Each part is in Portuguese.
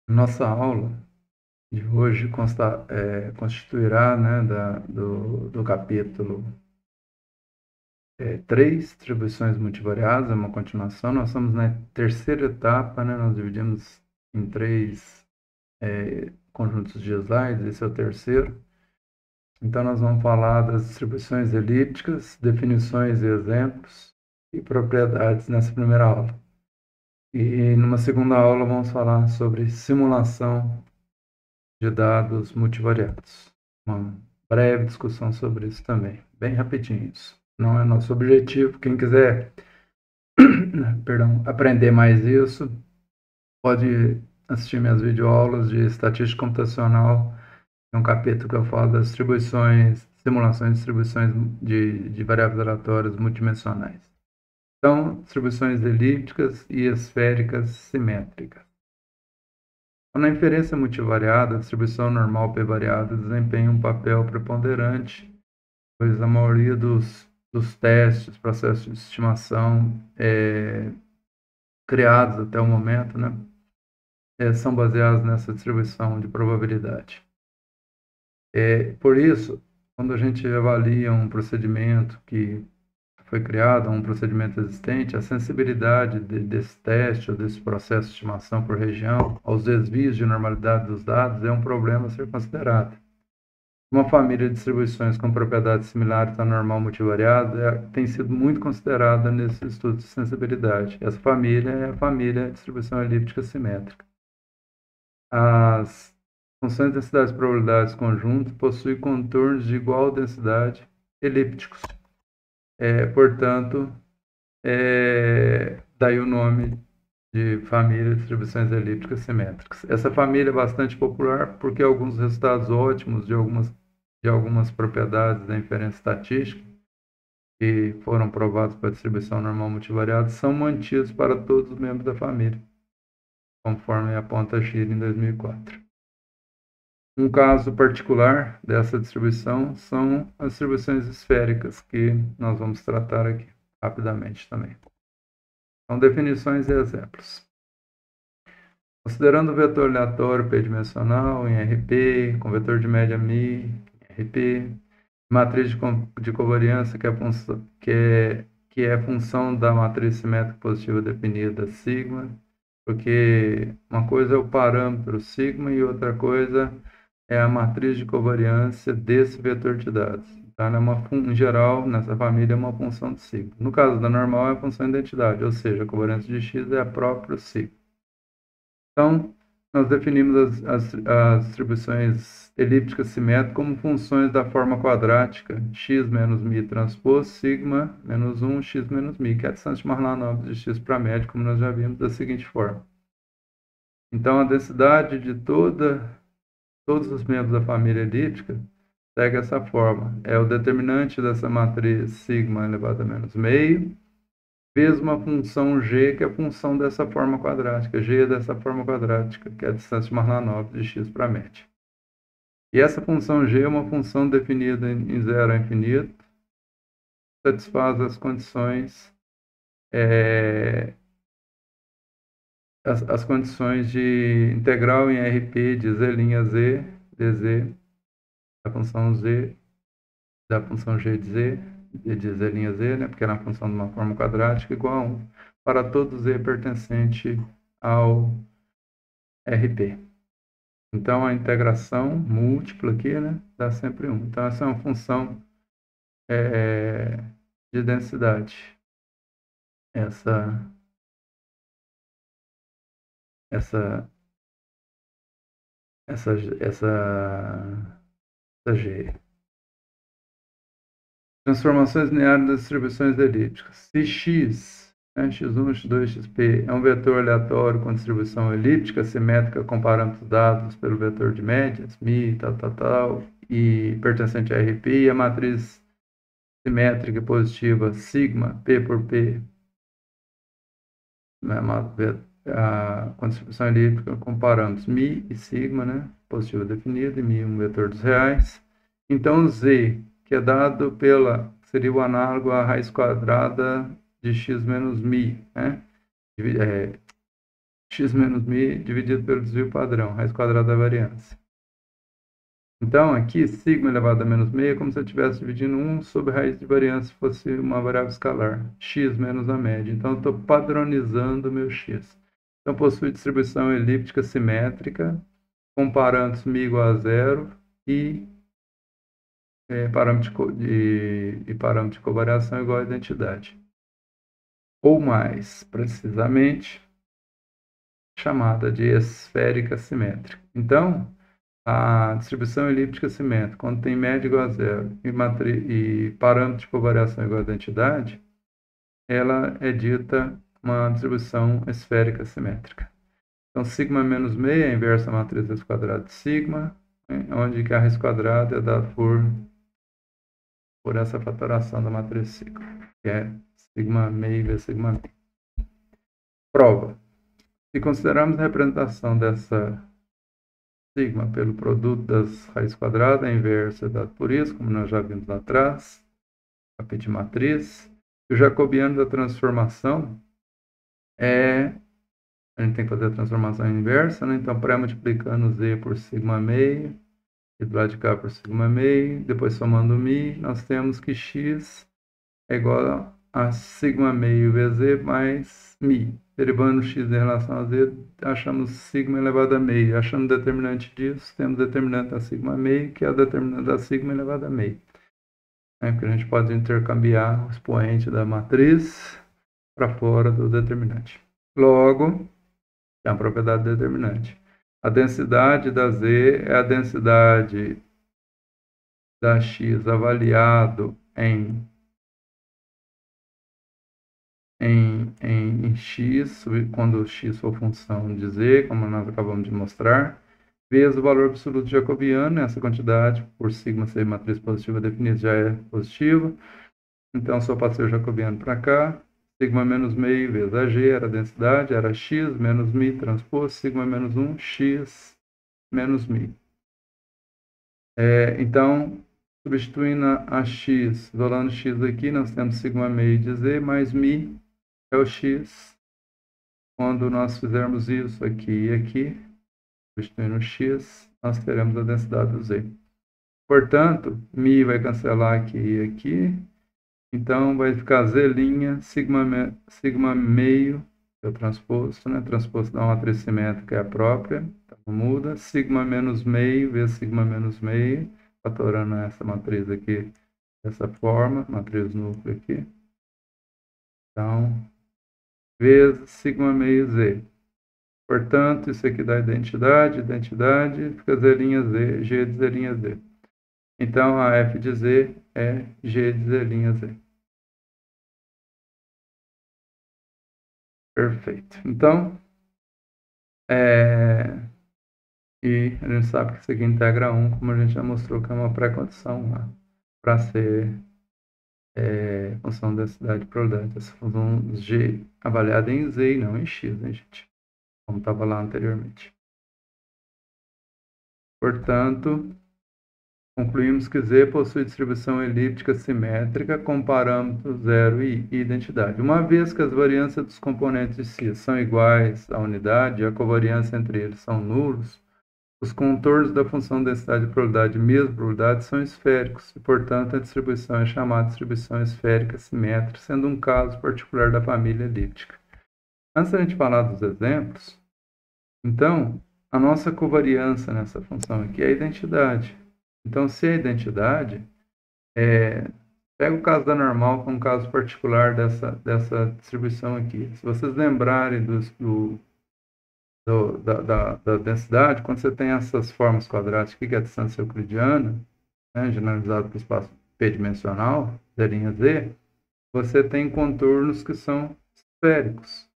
Nossa aula de hoje constituirá, né, do capítulo 3, distribuições multivariadas, é uma continuação. Nós estamos na terceira etapa, né, nós dividimos em três conjuntos de slides, esse é o terceiro. Então, nós vamos falar das distribuições elípticas, definições e exemplos e propriedades nessa primeira aula. E numa segunda aula, vamos falar sobre simulação de dados multivariados. Uma breve discussão sobre isso também, bem rapidinho isso. Não é nosso objetivo. Quem quiser, perdão, aprender mais isso, pode assistir minhas videoaulas de estatística computacional. É um capítulo que eu falo das distribuições, simulações de distribuições de variáveis aleatórias multidimensionais. Então, distribuições elípticas e esféricas simétricas. Na inferência multivariada, a distribuição normal p-variada desempenha um papel preponderante, pois a maioria dos testes, processos de estimação criados até o momento, né, são baseados nessa distribuição de probabilidade. Por isso, quando a gente avalia um procedimento que foi criado, um procedimento existente, a sensibilidade desse teste ou desse processo de estimação por região aos desvios de normalidade dos dados é um problema a ser considerado. Uma família de distribuições com propriedades similares à normal multivariada tem sido muito considerada nesses estudos de sensibilidade. Essa família é a família de distribuição elíptica simétrica. As funções de densidades e probabilidades conjuntas possuem contornos de igual densidade elípticos. Portanto, daí o nome de família de distribuições elípticas simétricas. Essa família é bastante popular porque alguns resultados ótimos de algumas propriedades da inferência estatística que foram provados para a distribuição normal multivariada são mantidos para todos os membros da família, conforme aponta Schier em 2004. Um caso particular dessa distribuição são as distribuições esféricas, que nós vamos tratar aqui rapidamente também. São definições e exemplos. Considerando o vetor aleatório p-dimensional em RP, com vetor de média μ em RP, matriz de covariância que é função da matriz simétrica positiva definida sigma, porque uma coisa é o parâmetro sigma e outra coisa é a matriz de covariância desse vetor de dados. Então, em geral, nessa família, é uma função de sigma. No caso da normal, é a função de identidade, ou seja, a covariância de x é a própria sigma. Então, nós definimos as distribuições elípticas simétricas como funções da forma quadrática x menos μ transposto sigma menos 1 x menos μ, que é a distância de Mahalanobis de x para a média, como nós já vimos, da seguinte forma. Então, a densidade de todos os membros da família elíptica segue essa forma. É o determinante dessa matriz sigma elevado a menos meio, vezes uma função g, que é a função dessa forma quadrática. G é dessa forma quadrática, que é a distância de Mahalanobis de x para a média. E essa função g é uma função definida em 0 a infinito, satisfaz as condições as condições de integral em RP de z' dz da função z, da função g de z, de z', né, porque é na função de uma forma quadrática, igual a 1, para todo z pertencente ao RP. Então, a integração múltipla aqui, né, dá sempre 1. Então, essa é uma função de densidade. Essa G. Transformações lineares das distribuições elípticas. Se x, né, x1, x2, xp, é um vetor aleatório com distribuição elíptica simétrica com parâmetros dados pelo vetor de médias, μ, tal, e pertencente a RP, e a matriz simétrica positiva sigma, P por P, né, com distribuição elíptica com parâmetros μ e sigma, né, positiva definida, e μ um vetor dos reais. Então, z, que é dado seria o análogo à raiz quadrada de x menos μ, né? x menos μ dividido pelo desvio padrão, raiz quadrada da variância. Então, aqui, sigma elevado a menos meio é como se eu estivesse dividindo 1 sobre raiz de variância se fosse uma variável escalar, x menos a média. Então, eu estou padronizando o meu x. Então, possui distribuição elíptica simétrica, com parâmetros μ igual a zero e parâmetro de covariação igual a identidade. Ou mais precisamente, chamada de esférica simétrica. Então, a distribuição elíptica simétrica, quando tem média igual a zero e parâmetro de covariação igual a identidade, ela é dita uma distribuição esférica simétrica. Então, sigma menos meia é a inversa matriz raiz quadrada de sigma, onde que a raiz quadrada é dada por essa fatoração da matriz sigma, que é sigma meio vezes sigma meio. Prova. Se considerarmos a representação dessa sigma pelo produto das raízes quadradas, a inversa é dado por isso, como nós já vimos lá atrás, capítulo de matriz. O jacobiano da transformação a gente tem que fazer a transformação inversa, né? Então, pré-multiplicando z por sigma meio, e do lado de cá por sigma meio, depois somando μ, nós temos que x é igual a sigma meio vezes z mais μ. Derivando x em relação a z, achamos sigma elevado a meio. Achando o determinante disso, temos o determinante da sigma meio, que é o determinante da sigma elevado a meio. Porque a gente pode intercambiar o expoente da matriz para fora do determinante. Logo, é a propriedade determinante. A densidade da z é a densidade da x avaliado em x, quando x for função de z, como nós acabamos de mostrar, vezes o valor absoluto jacobiano, essa quantidade, por sigma ser matriz positiva definida, já é positiva. Então, só passei o jacobiano para cá. Sigma menos meio vezes a g era a densidade, era x menos μ transposto, sigma menos 1, x menos μ. Então, substituindo a x, isolando x aqui, nós temos sigma meio de z mais μ é o x. Quando nós fizermos isso aqui e aqui, substituindo o x, nós teremos a densidade do z. Portanto, μ vai cancelar aqui e aqui. Então, vai ficar z' sigma meio, é o transposto, né? Transposto da matriz simétrica é a própria, então não muda. Sigma menos meio vezes sigma menos meio, fatorando essa matriz aqui dessa forma, matriz núcleo aqui. Então, vezes sigma meio z. Portanto, isso aqui dá identidade, fica z', g de z'. Então, a f de z é g de z'. Perfeito. Então, e a gente sabe que isso aqui integra 1, como a gente já mostrou, que é uma pré-condição para ser função de densidade de probabilidade. Essa função g avaliada em z e não em x, né, gente? Como estava lá anteriormente. Portanto, concluímos que z possui distribuição elíptica simétrica com parâmetros 0 e identidade. Uma vez que as variâncias dos componentes de si são iguais à unidade e a covariância entre eles são nulos, os contornos da função densidade de probabilidade e mesma probabilidade são esféricos e, portanto, a distribuição é chamada distribuição esférica simétrica, sendo um caso particular da família elíptica. Antes da gente falar dos exemplos, então, a nossa covariância nessa função aqui é a identidade. Então, se é identidade, pega o caso da normal como um caso particular dessa distribuição aqui. Se vocês lembrarem da densidade, quando você tem essas formas quadráticas aqui, que é a distância euclidiana, né, generalizada para o espaço p-dimensional, z', você tem contornos que são esféricos.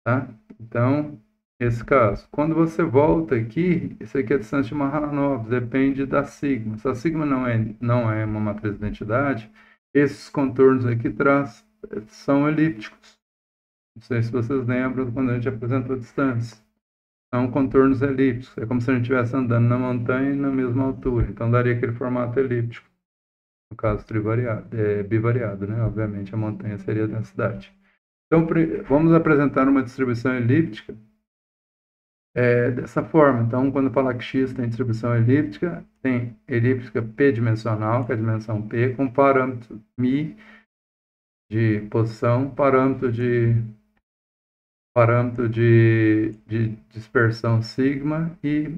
Tá? Então, esse caso. Quando você volta aqui, isso aqui é a distância de Mahalanobis, depende da sigma. Se a sigma não é uma matriz de identidade, esses contornos aqui são elípticos. Não sei se vocês lembram quando a gente apresentou a distância. São contornos elípticos. É como se a gente estivesse andando na montanha na mesma altura. Então, daria aquele formato elíptico. No caso, bivariado, né? Obviamente, a montanha seria a densidade. Então, vamos apresentar uma distribuição elíptica dessa forma. Então, quando falar que x tem distribuição elíptica, tem elíptica p-dimensional, que é a dimensão p, com parâmetro μ de posição, parâmetro de dispersão sigma e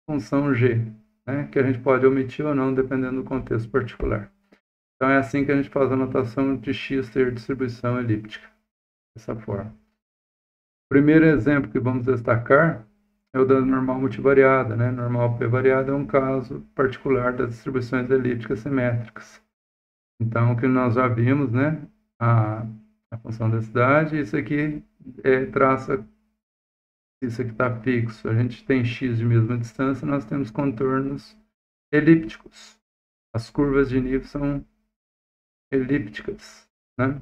função g, né, que a gente pode omitir ou não, dependendo do contexto particular. Então, é assim que a gente faz a notação de x ter distribuição elíptica, dessa forma. O primeiro exemplo que vamos destacar é o da normal multivariada, né? Normal p-variada é um caso particular das distribuições elípticas simétricas. Então, o que nós já vimos, né? A função da densidade, isso aqui traça, isso aqui está fixo. A gente tem x de mesma distância, nós temos contornos elípticos. As curvas de nível são elípticas, né?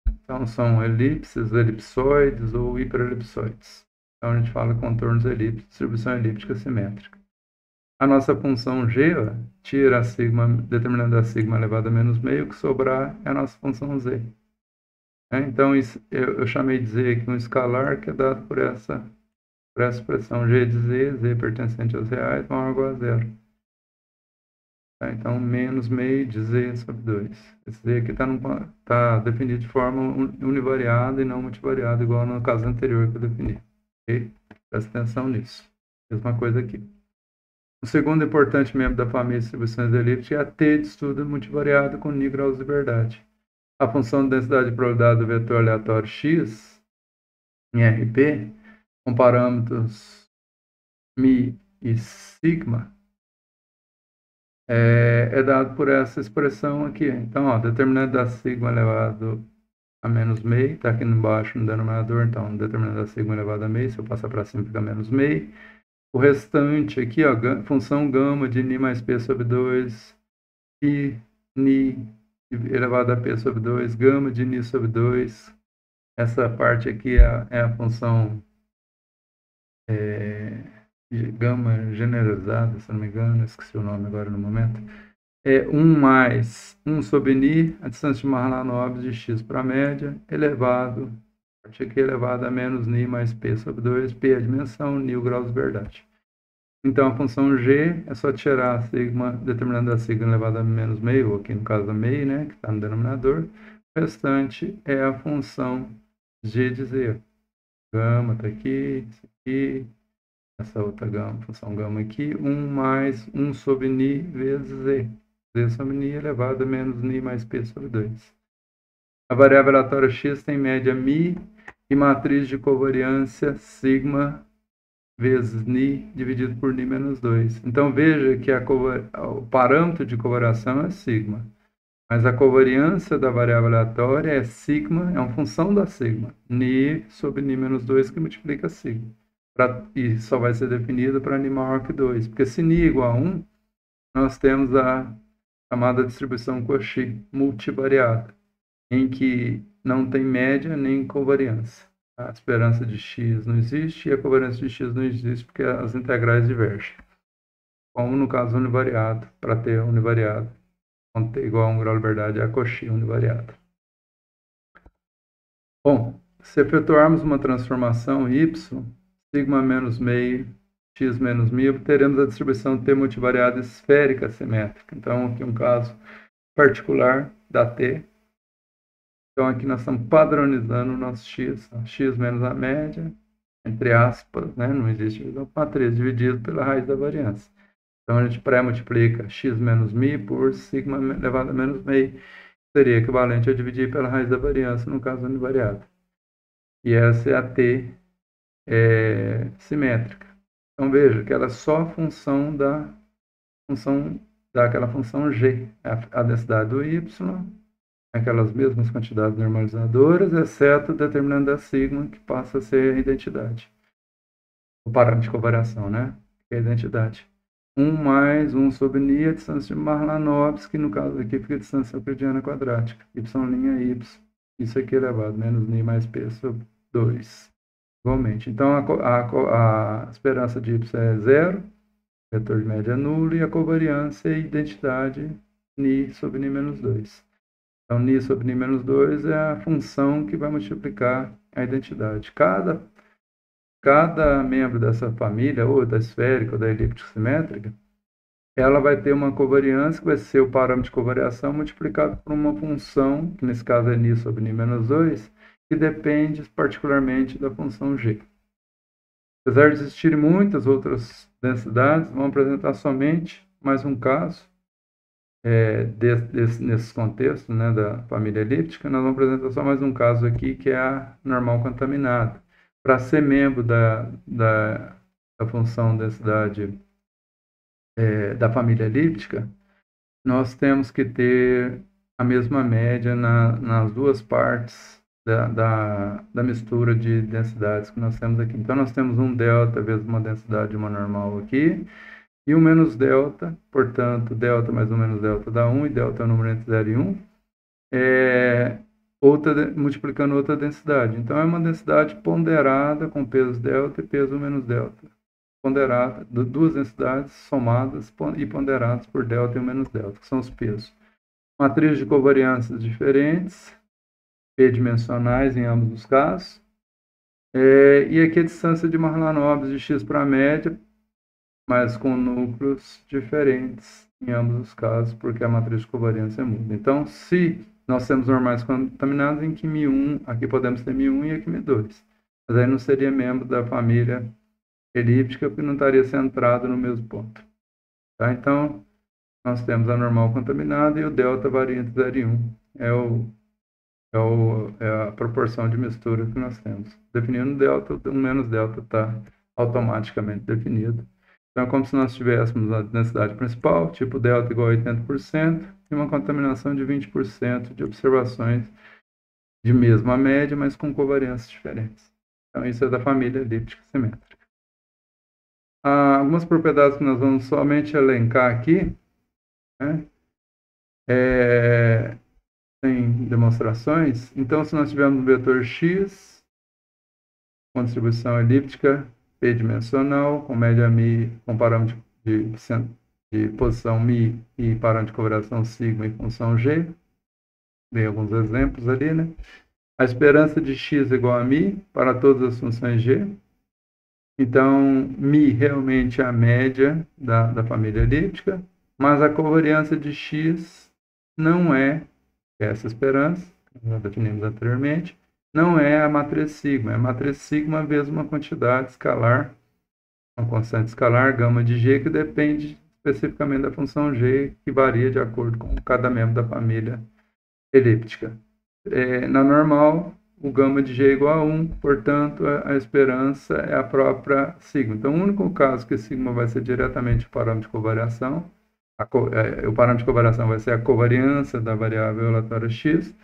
Então, são elipses, elipsoides ou hiperelipsoides. Então, a gente fala contornos elípticos, distribuição elíptica simétrica. A nossa função g, ó, tira a sigma, determinando a sigma elevado a menos meio, o que sobrar é a nossa função z. Então, isso, eu chamei de z aqui um escalar que é dado por essa expressão g de z pertencente aos reais, maior ou igual a zero. Então, menos meio de z sobre 2. Esse z aqui está definido de forma univariada e não multivariada, igual no caso anterior que eu defini. Okay? Presta atenção nisso. Mesma coisa aqui. O segundo importante membro da família de distribuições elípticas é a T de estudo multivariado com nível graus de liberdade. A função de densidade de probabilidade do vetor aleatório x, em RP, com parâmetros μ e sigma, é dado por essa expressão aqui. Então, ó, determinante da sigma elevado a menos meio, está aqui embaixo no denominador, então, determinante da sigma elevado a meio, se eu passar para cima fica menos meio. O restante aqui, ó, função gama de Ni mais P sobre 2, e Ni elevado a P sobre 2, gama de Ni sobre 2. Essa parte aqui é a função gama generalizada, se não me engano, esqueci o nome agora no momento. 1 mais 1 sobre Ni, a distância de Mahalanobis de x para a média, elevado, a parte aqui elevado a menos Ni mais P sobre 2, P é a dimensão, Ni o grau de verdade. Então, a função g é só tirar a sigma, determinando a sigma elevado a menos meio, ou aqui no caso a meio, né, que está no denominador. O restante é a função g de z. Gama está aqui, isso aqui, essa outra gama, função gama aqui, 1 mais 1 sobre Ni vezes z. Z sobre Ni elevado a menos Ni mais P sobre 2. A variável aleatória x tem média μ e matriz de covariância sigma vezes Ni dividido por Ni menos 2. Então, veja que o parâmetro de covariação é sigma, mas a covariância da variável aleatória é sigma, é uma função da sigma, Ni sobre Ni menos 2 que multiplica sigma. E só vai ser definida para Ni maior que 2, porque se Ni é igual a 1, nós temos a chamada distribuição Cauchy multivariada, em que não tem média nem covariância. A esperança de x não existe e a covariância de x não existe porque as integrais divergem. Como no caso univariado, para ter univariado, quando t igual a 1 grau de liberdade, é a Cauchy univariada. Bom, se efetuarmos uma transformação y, sigma menos meio, x menos μ, obteremos a distribuição t multivariada esférica simétrica. Então, aqui um caso particular da t. Então, aqui nós estamos padronizando o nosso x, x menos a média, entre aspas, né? Não existe divisão, matriz dividido pela raiz da variância. Então, a gente pré-multiplica x menos μ por sigma elevado a menos meio, seria equivalente a dividir pela raiz da variância, no caso univariado. E essa é a t simétrica. Então, veja que ela é só função daquela função g, a densidade do y, aquelas mesmas quantidades normalizadoras, exceto o determinante da sigma, que passa a ser a identidade. O parâmetro de covariação, né? Que é a identidade. 1 mais 1 sobre Ni, a distância de Mahalanobis, que no caso aqui fica a distância euclidiana quadrática. Y' y. Isso aqui elevado, menos Ni mais P sobre 2. Igualmente. Então, a esperança de y é zero, vetor de média é nulo, e a covariância é a identidade Ni sobre Ni menos 2. Então, ni sobre ni menos 2 é a função que vai multiplicar a identidade. Cada membro dessa família, ou da esférica ou da elíptica simétrica, ela vai ter uma covariância que vai ser o parâmetro de covariação multiplicado por uma função, que nesse caso é ni sobre ni menos 2, que depende particularmente da função g. Apesar de existirem muitas outras densidades, vamos apresentar somente mais um caso, nesses contextos, né, da família elíptica. Nós vamos apresentar só mais um caso aqui, que é a normal contaminada. Para ser membro da função densidade da família elíptica, nós temos que ter a mesma média nas duas partes da mistura de densidades que nós temos aqui. Então, nós temos um delta vezes uma densidade de uma normal aqui, e um menos delta, portanto, delta mais um menos delta dá 1, e delta é o número entre 0 e 1, multiplicando outra densidade. Então, é uma densidade ponderada com peso delta e peso menos delta. Ponderada, duas densidades somadas e ponderadas por delta e menos delta, que são os pesos. Matriz de covariâncias diferentes, p-dimensionais em ambos os casos. E aqui a distância de Mahalanobis de x para a média, mas com núcleos diferentes em ambos os casos, porque a matriz de covariância muda. Então, se nós temos normais contaminados em que μ1, aqui podemos ter μ1 e aqui μ2. Mas aí não seria membro da família elíptica, porque não estaria centrado no mesmo ponto. Tá? Então, nós temos a normal contaminada e o delta varia entre 0 e 1. É a proporção de mistura que nós temos. Definindo delta, o menos delta está automaticamente definido. Então, é como se nós tivéssemos a densidade principal, tipo delta igual a 80%, e uma contaminação de 20% de observações de mesma média, mas com covariâncias diferentes. Então, isso é da família elíptica simétrica. Algumas propriedades que nós vamos somente elencar aqui, né? Tem demonstrações. Então, se nós tivermos um vetor x com distribuição elíptica p-dimensional, com média μ, com parâmetro de posição μ e parâmetro de covariação sigma e função g, dei alguns exemplos ali, né? A esperança de x igual a μ para todas as funções g. Então, μ realmente é a média da família elíptica, mas a covariância de x não é essa esperança, que nós definimos anteriormente, não é a matriz sigma. É a matriz sigma vezes uma quantidade escalar, uma constante escalar, gama de g, que depende especificamente da função g, que varia de acordo com cada membro da família elíptica. Na normal, o gama de g é igual a 1, portanto, a esperança é a própria sigma. Então, o único caso que sigma vai ser diretamente o parâmetro de covariação, o parâmetro de covariação vai ser a covariância da variável aleatória x,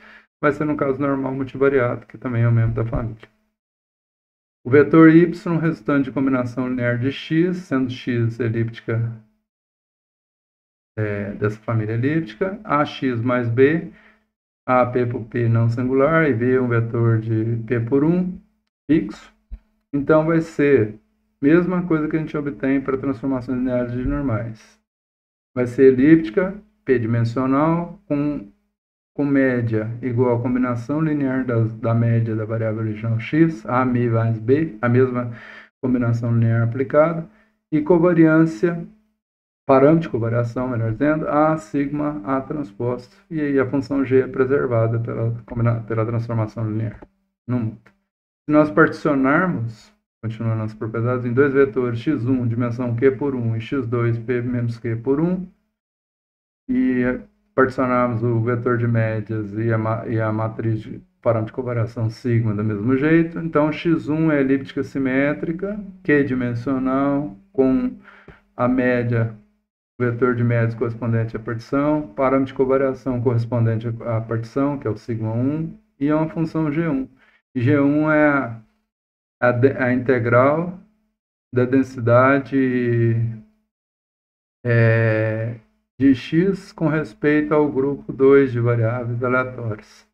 vai ser no caso normal multivariado, que também é um membro da família. O vetor y, resultante de combinação linear de x, sendo x elíptica dessa família elíptica, ax mais b, a p por p não singular, e b é um vetor de p por 1, fixo. Então, vai ser a mesma coisa que a gente obtém para transformações lineares de normais. Vai ser elíptica, p-dimensional, com média igual a combinação linear da média da variável original x, a μ mais b, a mesma combinação linear aplicada, e covariância, parâmetro de covariação, melhor dizendo, a sigma a transposto, e aí a função g é preservada pela transformação linear. Não muda. Se nós particionarmos, continuando as propriedades, em dois vetores x1, dimensão q por 1, e x2, p menos q por 1, e particionarmos o vetor de médias e a matriz de parâmetro de covariação sigma do mesmo jeito, então x1 é elíptica simétrica, q-dimensional, com a média, o vetor de médias correspondente à partição, parâmetro de covariação correspondente à partição, que é o sigma 1, e é uma função g1. E g1 é a integral da densidade de x com respeito ao grupo 2 de variáveis aleatórias.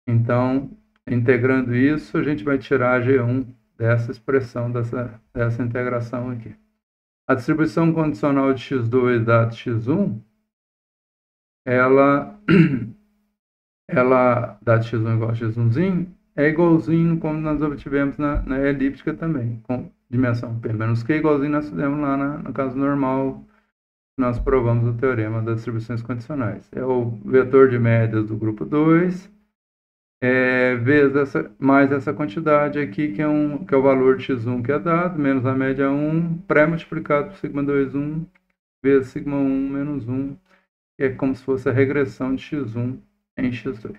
Então, integrando isso, a gente vai tirar G1 dessa expressão, dessa integração aqui. A distribuição condicional de x2 dado x1, ela ela, dado x1 igual a x1zinho, é igualzinho como nós obtivemos na elíptica também, com dimensão p menos q, igualzinho nós fizemos lá no caso normal, nós provamos o teorema das distribuições condicionais. É o vetor de médias do grupo 2, vezes mais essa quantidade aqui, que é o valor de x1 que é dado, menos a média 1, pré-multiplicado por σ2, 1, vezes σ1 menos 1, que é como se fosse a regressão de x1 em x2.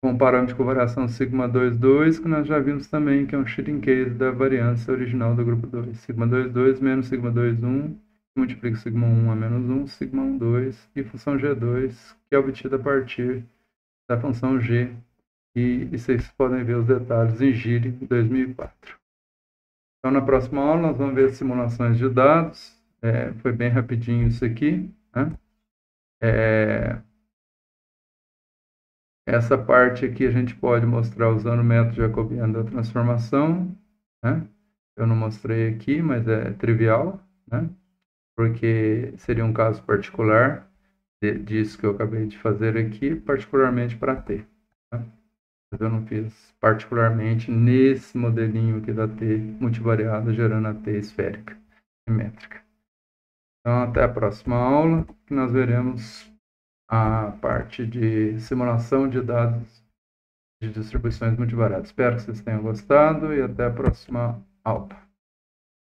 Com o parâmetro de covariação σ2, 2, que nós já vimos também, que é um shading case da variância original do grupo 2. σ2, 2 menos σ2, 1, multiplica σ1 a menos 1, σ1, 2, e função g2, que é obtida a partir da função g, e vocês podem ver os detalhes em GIRI 2004. Então, na próxima aula, nós vamos ver simulações de dados. Foi bem rapidinho isso aqui, né? Essa parte aqui a gente pode mostrar usando o método jacobiano da transformação, né? Eu não mostrei aqui, mas é trivial, né? Porque seria um caso particular disso que eu acabei de fazer aqui, particularmente para T. Tá? Mas eu não fiz particularmente nesse modelinho aqui da T multivariada, gerando a T esférica, simétrica. Então, até a próxima aula, que nós veremos a parte de simulação de dados de distribuições multivariadas. Espero que vocês tenham gostado e até a próxima aula.